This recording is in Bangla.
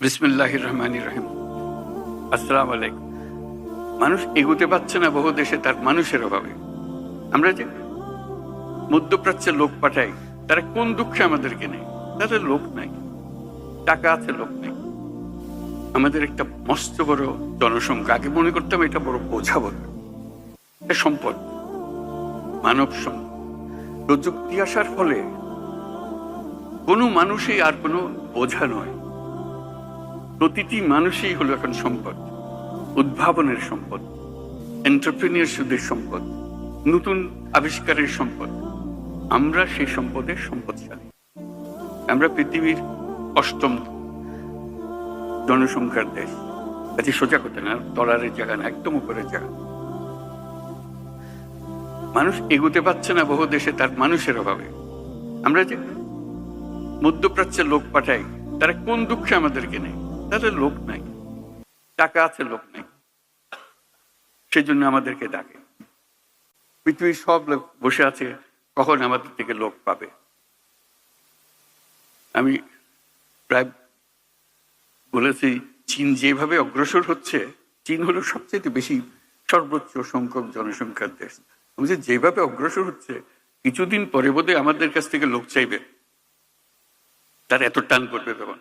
বিসমিল্লাহির রহমানির রহিম। আসসালামু আলাইকুম। মানুষ এগোতে পারছে না বহু দেশে তার মানুষের অভাবে। আমরা যে মধ্যপ্রাচ্যের লোক পাঠাই, তারা কোন দুঃখে আমাদেরকে নেই? তাদের লোক নাই, টাকা আছে, লোক নেই। আমাদের একটা মস্ত বড় জনসংখ্যা, আগে মনে করতাম এটা বড় বোঝা বলে, এটা সম্পদ, মানব সম্পদ। প্রযুক্তি আসার ফলে কোনো মানুষই আর কোনো বোঝা নয়। প্রতিটি মানুষই হলো এখন সম্পদ, উদ্ভাবনের সম্পদ, এন্টারপ্রেনিয়ারশিপের সম্পদ, নতুন আবিষ্কারের সম্পদ। আমরা সেই সম্পদের সম্পদশালী। আমরা পৃথিবীর 8ম জনসংখ্যার দেশ। কাজে সোজা করতে না, তলারের জায়গা না, একদম উপরের জায়গা। মানুষ এগোতে পারছে না বহু দেশে তার মানুষের অভাবে। আমরা যে মধ্যপ্রাচ্যের লোক পাঠাই, তারা কোন দুঃখে আমাদেরকে নেই? তাদের লোক নাই, টাকা আছে, লোক নেই। সেই জন্য আমাদেরকে ডাকে। পৃথিবীর সব লোক বসে আছে কখন আমাদের থেকে লোক পাবে। আমি প্রায় বলেছি, চীন যেভাবে অগ্রসর হচ্ছে, চীন হলো সবচেয়ে বেশি সর্বোচ্চ সংখ্যক জনসংখ্যার দেশ। আমি যে যেভাবে অগ্রসর হচ্ছে, কিছুদিন পরে বোধহয় আমাদের কাছ থেকে লোক চাইবে, তার এত টান করবে তখন।